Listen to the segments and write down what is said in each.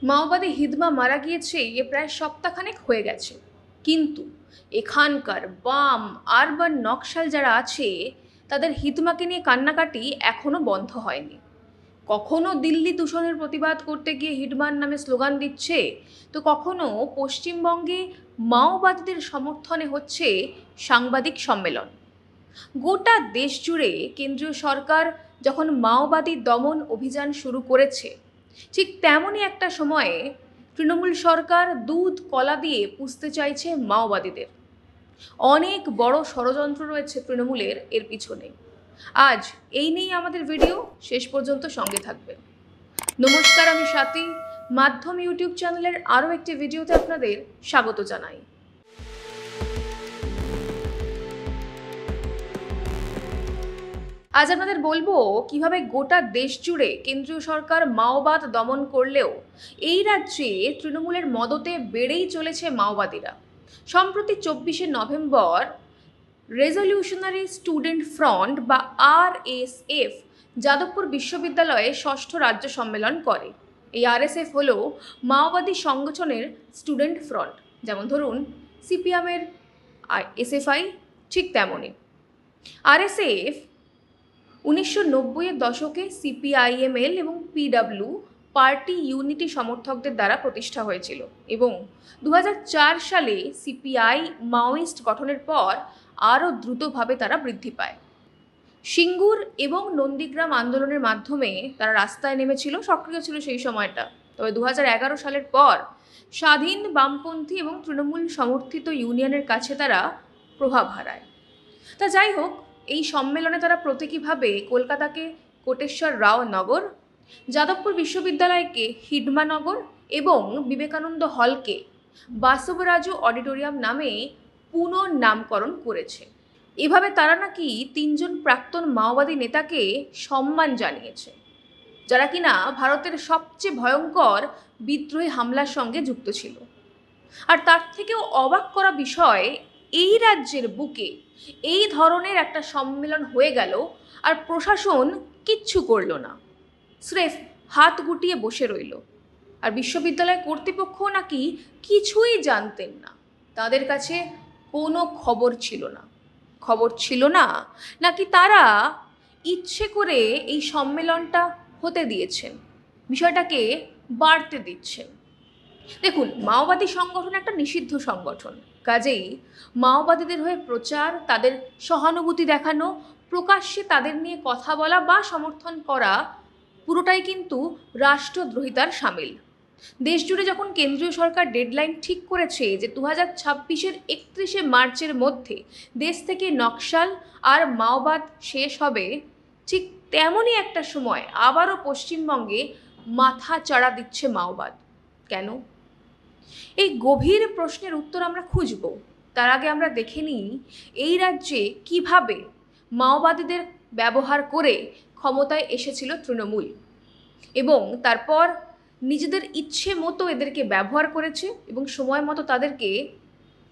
মাওবাদী হিদমা মারা গিয়েছে প্রায় সপ্তাহখানেক হয়ে গেছে, কিন্তু এখানকার বাম আরবান নকশাল যারা আছে তাদের হিদমাকে নিয়ে কান্নাকাটি এখনো বন্ধ হয়নি। কখনো দিল্লি দূষণের প্রতিবাদ করতে গিয়ে হিডমান নামে স্লোগান দিচ্ছে, তো কখনো পশ্চিমবঙ্গে মাওবাদীদের সমর্থনে হচ্ছে সাংবাদিক সম্মেলন। গোটা দেশ জুড়ে কেন্দ্রীয় সরকার যখন মাওবাদী দমন অভিযান শুরু করেছে, ঠিক তেমনই একটা সময়ে তৃণমূল সরকার দুধ কলা দিয়ে পুষতে চাইছে মাওবাদীদের। অনেক বড় ষড়যন্ত্র রয়েছে তৃণমূলের এর পিছনে। আজ এই নিয়েই আমাদের ভিডিও, শেষ পর্যন্ত সঙ্গে থাকবেন। নমস্কার, আমি স্বাতী। মাধ্যম ইউটিউব চ্যানেলের আরও একটি ভিডিওতে আপনাদের স্বাগত জানাই। আজ আপনাদের বলবো কিভাবে গোটা দেশ জুড়ে কেন্দ্রীয় সরকার মাওবাদ দমন করলেও এই রাজ্যে তৃণমূলের মদতে বেড়েই চলেছে মাওবাদীরা। সম্প্রতি 24শে নভেম্বর রেজলিউশনারি স্টুডেন্ট ফ্রন্ট বা RSF যাদবপুর বিশ্ববিদ্যালয়ে ষষ্ঠ রাজ্য সম্মেলন করে। এই RSF হলো মাওবাদী সংগঠনের স্টুডেন্ট ফ্রন্ট, যেমন ধরুন সিপিএমের SFI, ঠিক তেমনই RSF 1990-এর দশকে CPIML এবং PW পার্টি ইউনিটি সমর্থকদের দ্বারা প্রতিষ্ঠা হয়েছিল এবং 2004 সালে CPI মাওয়িস্ট গঠনের পর আরও দ্রুতভাবে তারা বৃদ্ধি পায়। সিঙ্গুর এবং নন্দীগ্রাম আন্দোলনের মাধ্যমে তারা রাস্তায় নেমেছিল, সক্রিয় ছিল সেই সময়টা। তবে 2011 সালের পর স্বাধীন বামপন্থী এবং তৃণমূল সমর্থিত ইউনিয়নের কাছে তারা প্রভাব হারায়। তা যাই হোক, এই সম্মেলনে তারা প্রতীকীভাবে কলকাতাকে কোটেশ্বর রাও নগর, যাদবপুর বিশ্ববিদ্যালয়কে হিডমা নগর এবং বিবেকানন্দ হলকে বাসবরাজু অডিটোরিয়াম নামে পুনর্নামকরণ করেছে। এভাবে তারা নাকি 3জন প্রাক্তন মাওবাদী নেতাকে সম্মান জানিয়েছে, যারা কিনা ভারতের সবচেয়ে ভয়ঙ্কর বিদ্রোহী হামলার সঙ্গে যুক্ত ছিল। আর তার থেকেও অবাক করা বিষয়, এই রাজ্যের বুকে এই ধরনের একটা সম্মেলন হয়ে গেল আর প্রশাসন কিচ্ছু করল না, স্রেফ হাত গুটিয়ে বসে রইল। আর বিশ্ববিদ্যালয় কর্তৃপক্ষ নাকি কিছুই জানতেন না, তাদের কাছে কোনো খবর ছিল না। খবর ছিল না নাকি তারা ইচ্ছে করে এই সম্মেলনটা হতে দিয়েছেন, বিষয়টাকে বাড়তে দিচ্ছেন? দেখুন, মাওবাদী সংগঠন একটা নিষিদ্ধ সংগঠন, কাজেই মাওবাদীদের হয়ে প্রচার, তাদের সহানুভূতি দেখানো, প্রকাশ্যে তাদের নিয়ে কথা বলা বা সমর্থন করা পুরোটাই কিন্তু রাষ্ট্রদ্রোহিতার সামিল। দেশ জুড়ে যখন কেন্দ্রীয় সরকার ডেডলাইন ঠিক করেছে যে 2026-এর 31শে মার্চের মধ্যে দেশ থেকে নকশাল আর মাওবাদ শেষ হবে, ঠিক তেমনই একটা সময় আবারও পশ্চিমবঙ্গে মাথা চাড়া দিচ্ছে মাওবাদ। কেন? এই গভীর প্রশ্নের উত্তর আমরা খুঁজব। তার আগে আমরা দেখে নিই এই রাজ্যে কিভাবে মাওবাদীদের ব্যবহার করে ক্ষমতায় এসেছিল তৃণমূল এবং তারপর নিজেদের ইচ্ছে মতো এদেরকে ব্যবহার করেছে এবং সময় মতো তাদেরকে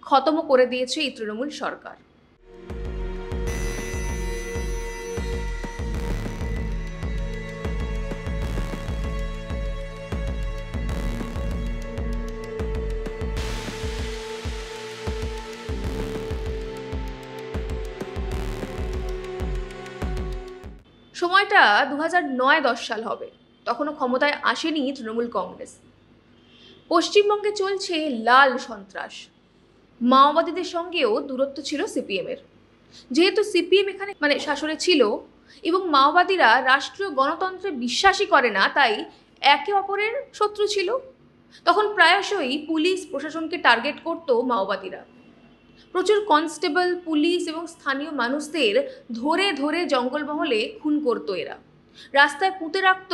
খতমও করে দিয়েছে এই তৃণমূল সরকার। সময়টা 2009-10 সাল হবে, তখনও ক্ষমতায় আসেনি তৃণমূল কংগ্রেস। পশ্চিমবঙ্গে চলছে লাল সন্ত্রাস। মাওবাদীদের সঙ্গেও দূরত্ব ছিল সিপিএমের, যেহেতু সিপিএম এখানে শাসনে ছিল এবং মাওবাদীরা রাষ্ট্রীয় গণতন্ত্রে বিশ্বাসই করে না, তাই একে অপরের শত্রু ছিল। তখন প্রায়শই পুলিশ প্রশাসনকে টার্গেট করত মাওবাদীরা। প্রচুর কনস্টেবল, পুলিশ এবং স্থানীয় মানুষদের ধরে ধরে জঙ্গলমহলে খুন করত এরা। রাস্তায় পুঁতে রাখত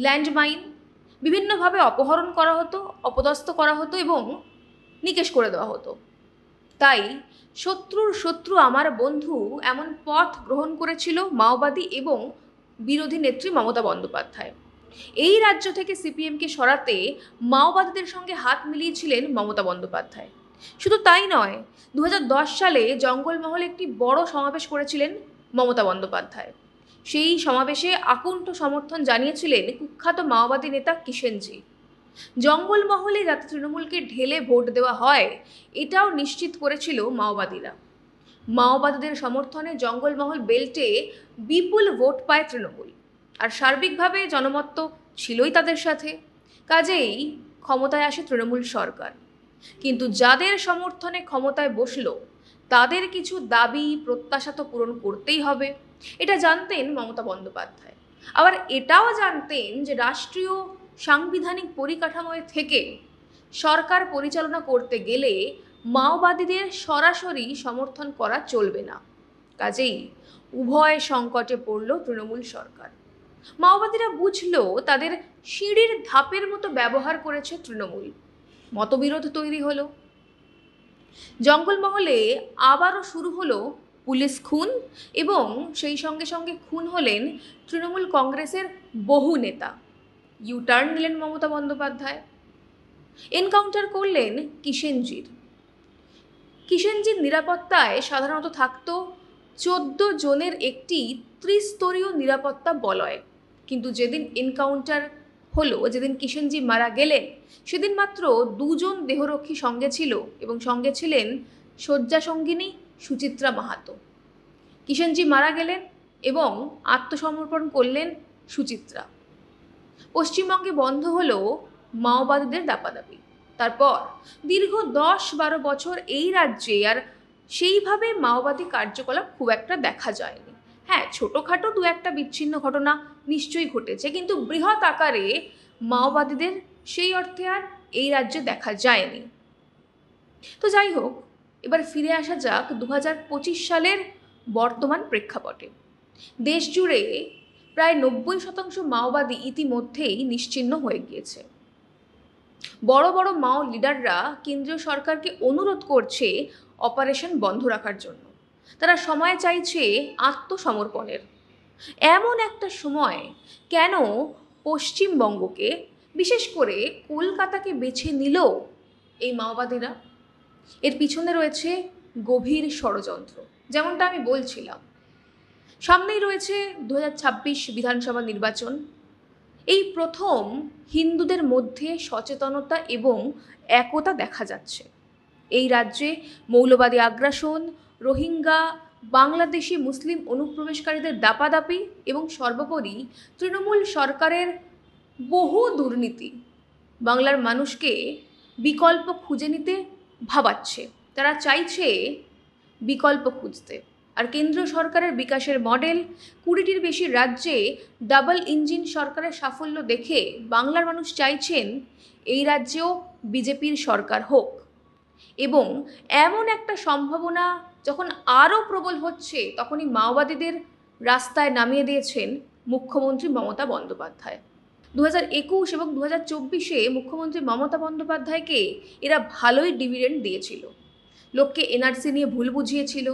ল্যান্ডমাইন, বিভিন্নভাবে অপহরণ করা হতো, অপদস্থ করা হতো এবং নিকেশ করে দেওয়া হতো। তাই শত্রুর শত্রু আমার বন্ধু এমন পথ গ্রহণ করেছিল মাওবাদী এবং বিরোধী নেত্রী মমতা বন্দ্যোপাধ্যায়। এই রাজ্য থেকে সিপিএমকে সরাতে মাওবাদীদের সঙ্গে হাত মিলিয়েছিলেন মমতা বন্দ্যোপাধ্যায়। শুধু তাই নয়, 2010 সালে জঙ্গলমহলে একটি বড় সমাবেশ করেছিলেন মমতা বন্দ্যোপাধ্যায়। সেই সমাবেশে আকুণ্ঠ সমর্থন জানিয়েছিলেন কুখ্যাত মাওবাদী নেতা কিষেনজি। জঙ্গলমহলে যাতে তৃণমূলকে ঢেলে ভোট দেওয়া হয় এটাও নিশ্চিত করেছিল মাওবাদীরা। মাওবাদীদের সমর্থনে জঙ্গলমহল বেল্টে বিপুল ভোট পায় তৃণমূল, আর সার্বিকভাবে জনমত তো ছিলই তাদের সাথে। কাজেই ক্ষমতায় আসে তৃণমূল সরকার। কিন্তু যাদের সমর্থনে ক্ষমতায় বসলো তাদের কিছু দাবি প্রত্যাশা তো পূরণ করতেই হবে, এটা জানতেন মমতা বন্দ্যোপাধ্যায়। আবার এটাও জানতেন যে রাষ্ট্রীয় সাংবিধানিক পরিকাঠামোয় থেকে সরকার পরিচালনা করতে গেলে মাওবাদীদের সরাসরি সমর্থন করা চলবে না। কাজেই উভয় সংকটে পড়ল তৃণমূল সরকার। মাওবাদীরা বুঝলো তাদের সিঁড়ির ধাপের মতো ব্যবহার করেছে তৃণমূল। মতবিরোধ তৈরি হলো। জঙ্গলমহলে আবারও শুরু হলো পুলিশ খুন, এবং সেই সঙ্গে সঙ্গে খুন হলেন তৃণমূল কংগ্রেসের বহু নেতা। ইউটার্ন নিলেন মমতা বন্দ্যোপাধ্যায়। এনকাউন্টার করলেন কিষেনজির নিরাপত্তায় সাধারণত থাকতো 14 জনের একটি ত্রিস্তরীয় নিরাপত্তা বলয়। কিন্তু যেদিন এনকাউন্টার হলো, যেদিন কিষেনজি মারা গেলেন, সেদিন মাত্র 2 জন দেহরক্ষী সঙ্গে ছিল, এবং সঙ্গে ছিলেন শয্যা সঙ্গিনী সুচিত্রা মাহাতো। কিষেনজি মারা গেলেন এবং আত্মসমর্পণ করলেন সুচিত্রা। পশ্চিমবঙ্গে বন্ধ হলো মাওবাদীদের দাপাদাপি। তারপর দীর্ঘ 10-12 বছর এই রাজ্যে আর সেইভাবে মাওবাদী কার্যকলাপ খুব একটা দেখা যায়নি। হ্যাঁ, ছোটোখাটো 2-1টা বিচ্ছিন্ন ঘটনা নিশ্চয়ই ঘটেছে, কিন্তু বৃহৎ আকারে মাওবাদীদের সেই অর্থে আর এই রাজ্যে দেখা যায়নি। তো যাই হোক, এবার ফিরে আসা যাক 2025 সালের বর্তমান প্রেক্ষাপটে। দেশ জুড়ে প্রায় 90% মাওবাদী ইতিমধ্যেই নিশ্চিহ্ন হয়ে গিয়েছে। বড় বড় মাও লিডাররা কেন্দ্রীয় সরকারকে অনুরোধ করছে অপারেশন বন্ধ রাখার জন্য। তারা সময় চাইছে আত্মসমর্পণের। এমন একটা সময় কেন পশ্চিমবঙ্গকে, বিশেষ করে কলকাতাকে বেছে নিল এই মাওবাদীরা? এর পিছনে রয়েছে গভীর ষড়যন্ত্র। যেমনটা আমি বলছিলাম, সামনেই রয়েছে 2026 বিধানসভা নির্বাচন। এই প্রথম হিন্দুদের মধ্যে সচেতনতা এবং একতা দেখা যাচ্ছে। এই রাজ্যে মৌলবাদী আগ্রাসন, রোহিঙ্গা, বাংলাদেশি মুসলিম অনুপ্রবেশকারীদের দাপাদাপি এবং সর্বোপরি তৃণমূল সরকারের বহু দুর্নীতি বাংলার মানুষকে বিকল্প খুঁজে নিতে ভাবাচ্ছে। তারা চাইছে বিকল্প খুঁজতে। আর কেন্দ্রীয় সরকারের বিকাশের মডেল, 20টির বেশি রাজ্যে ডাবল ইঞ্জিন সরকারের সাফল্য দেখে বাংলার মানুষ চাইছেন এই রাজ্যেও বিজেপির সরকার হোক। এবং এমন একটা সম্ভাবনা যখন আরও প্রবল হচ্ছে, তখনই মাওবাদীদের রাস্তায় নামিয়ে দিয়েছেন মুখ্যমন্ত্রী মমতা বন্দ্যোপাধ্যায়। 2021 এবং 2024-এ মুখ্যমন্ত্রী মমতা বন্দ্যোপাধ্যায়কে এরা ভালোই ডিভিডেন্ড দিয়েছিল। লোককে এনআরসি নিয়ে ভুল বুঝিয়েছিল,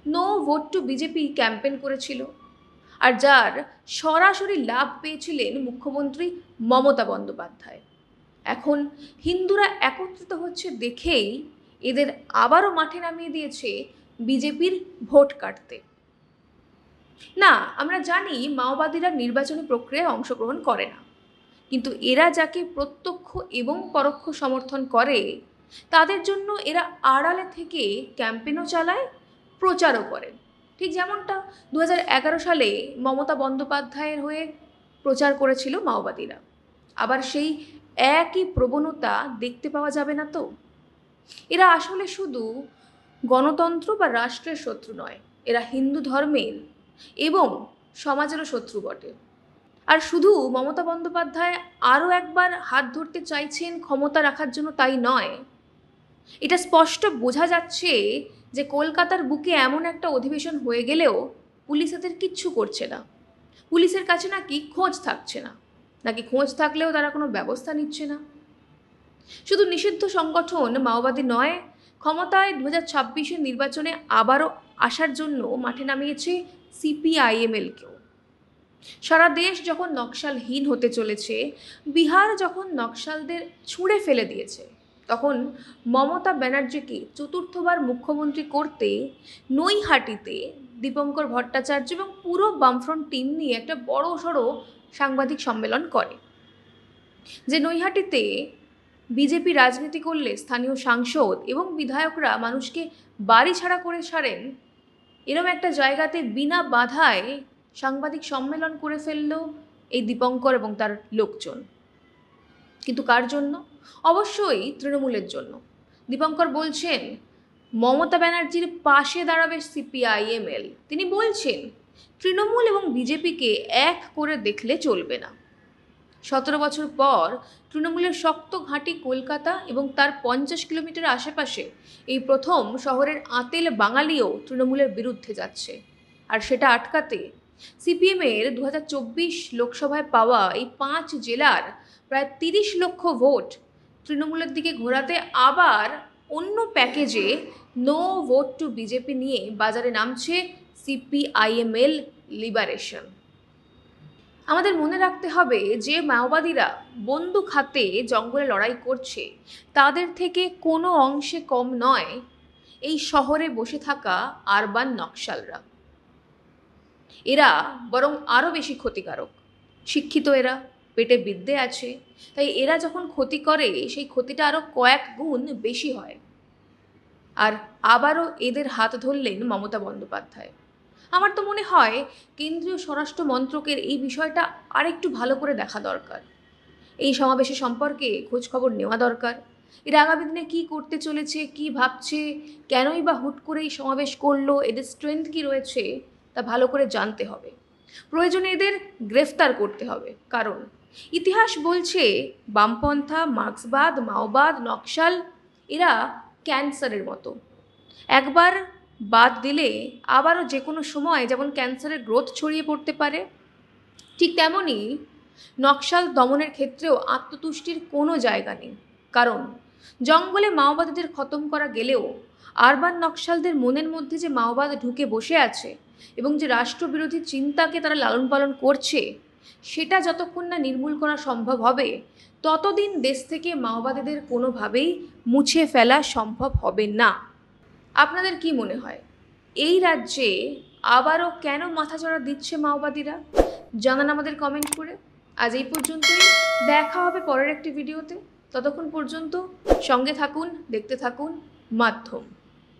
no vote to BJP campaign করেছিল, আর যার সরাসরি লাভ পেয়েছিলেন মুখ্যমন্ত্রী মমতা বন্দ্যোপাধ্যায়। এখন হিন্দুরা একত্রিত হচ্ছে দেখেই এদের আবারও মাঠে নামিয়ে দিয়েছে বিজেপির ভোট কাটতে। না, আমরা জানি মাওবাদীরা নির্বাচনী প্রক্রিয়ায় অংশগ্রহণ করে না, কিন্তু এরা যাকে প্রত্যক্ষ এবং পরোক্ষ সমর্থন করে তাদের জন্য এরা আড়ালে থেকে ক্যাম্পেনও চালায়, প্রচারও করে। ঠিক যেমনটা 2011 সালে মমতা বন্দ্যোপাধ্যায়ের হয়ে প্রচার করেছিল মাওবাদীরা। আবার সেই একই প্রবণতা দেখতে পাওয়া যাবে না তো? এরা আসলে শুধু গণতন্ত্র বা রাষ্ট্রের শত্রু নয়, এরা হিন্দু ধর্মের এবং সমাজেরও শত্রু বটে। আর শুধু মমতা বন্দ্যোপাধ্যায় আরও একবার হাত ধরতে চাইছেন ক্ষমতা রাখার জন্য তাই নয়, এটা স্পষ্ট বোঝা যাচ্ছে যে কলকাতার বুকে এমন একটা অধিবেশন হয়ে গেলেও পুলিশ এদের কিচ্ছু করছে না। পুলিশের কাছে নাকি খোঁজ থাকছে না, নাকি খোঁজ থাকলেও তারা কোনো ব্যবস্থা নিচ্ছে না। শুধু নিষিদ্ধ সংগঠন মাওবাদী নয়, ক্ষমতায় 2026-এর নির্বাচনে আবারও আসার জন্য মাঠে নামিয়েছে সিপিআইএমএলকেও। সারা দেশ যখন নকশালহীন হতে চলেছে, বিহার যখন নকশালদের ছুঁড়ে ফেলে দিয়েছে, তখন মমতা ব্যানার্জিকে চতুর্থবার মুখ্যমন্ত্রী করতে নৈহাটিতে দীপঙ্কর ভট্টাচার্য এবং পুরো বামফ্রন্ট টিম নিয়ে একটা বড়সড় সাংবাদিক সম্মেলন করে। যে নৈহাটিতে বিজেপি রাজনীতি করলে স্থানীয় সাংসদ এবং বিধায়করা মানুষকে বাড়ি ছাড়া করে ছাড়েন, এরম একটা জায়গাতে বিনা বাধায় সাংবাদিক সম্মেলন করে ফেলল এই দীপঙ্কর এবং তার লোকজন। কিন্তু কার জন্য? অবশ্যই তৃণমূলের জন্য। দীপঙ্কর বলছেন মমতা ব্যানার্জির পাশে দাঁড়াবে সিপিআইএমএল। তিনি বলছেন তৃণমূল এবং বিজেপিকে এক করে দেখলে চলবে না। 17 বছর পর তৃণমূলের শক্ত ঘাঁটি কলকাতা এবং তার 50 কিলোমিটার আশেপাশে এই প্রথম শহরের আঁতেল বাঙালিও তৃণমূলের বিরুদ্ধে যাচ্ছে। আর সেটা আটকাতে সিপিএমের 2024 লোকসভায় পাওয়া এই 5 জেলার প্রায় 30 লক্ষ ভোট তৃণমূলের দিকে ঘোরাতে আবার অন্য প্যাকেজে নো ভোট টু বিজেপি নিয়ে বাজারে নামছে সিপিআইএমএল লিবারেশন। আমাদের মনে রাখতে হবে যে মাওবাদীরা বন্দুক হাতে জঙ্গলে লড়াই করছে তাদের থেকে কোনো অংশে কম নয় এই শহরে বসে থাকা আরবান নকশালরা। এরা বরং আরও বেশি ক্ষতিকারক। শিক্ষিত এরা, পেটে বিদ্যে আছে, তাই এরা যখন ক্ষতি করে সেই ক্ষতিটা আরও কয়েক গুণ বেশি হয়। আর আবারও এদের হাত ধরলেন মমতা বন্দ্যোপাধ্যায়। আমার তো মনে হয় কেন্দ্রীয় স্বরাষ্ট্র মন্ত্রকের এই বিষয়টা আরেকটু ভালো করে দেখা দরকার। এই সমাবেশের সম্পর্কে খোঁজখবর নেওয়া দরকার। এরা আগামী দিনে কী করতে চলেছে, কি ভাবছে, কেনই বা হুট করে এই সমাবেশ করলো, এদের স্ট্রেংথ কী রয়েছে তা ভালো করে জানতে হবে। প্রয়োজনে এদের গ্রেফতার করতে হবে। কারণ ইতিহাস বলছে বামপন্থা, মার্ক্সবাদ, মাওবাদ, নকশাল এরা ক্যান্সারের মতো। একবার বাদ দিলে আবারও যে কোনো সময় যেমন ক্যান্সারের গ্রোথ ছড়িয়ে পড়তে পারে, ঠিক তেমনই নকশাল দমনের ক্ষেত্রেও আত্মতুষ্টির কোনো জায়গা নেই। কারণ জঙ্গলে মাওবাদীদের খতম করা গেলেও আরবান নকশালদের মনের মধ্যে যে মাওবাদ ঢুকে বসে আছে এবং যে রাষ্ট্রবিরোধী চিন্তাকে তারা লালন পালন করছে, সেটা যতক্ষণ না নির্মূল করা সম্ভব হবে ততদিন দেশ থেকে মাওবাদীদের কোনোভাবেই মুছে ফেলা সম্ভব হবে না। আপনাদের কি মনে হয় এই রাজ্যে আবারও কেন মাথাচড়া দিচ্ছে মাওবাদীরা? জানান আমাদের কমেন্ট করে। আজ এই পর্যন্তই, দেখা হবে পরের একটি ভিডিওতে। ততক্ষণ পর্যন্ত সঙ্গে থাকুন, দেখতে থাকুন মাধ্যম।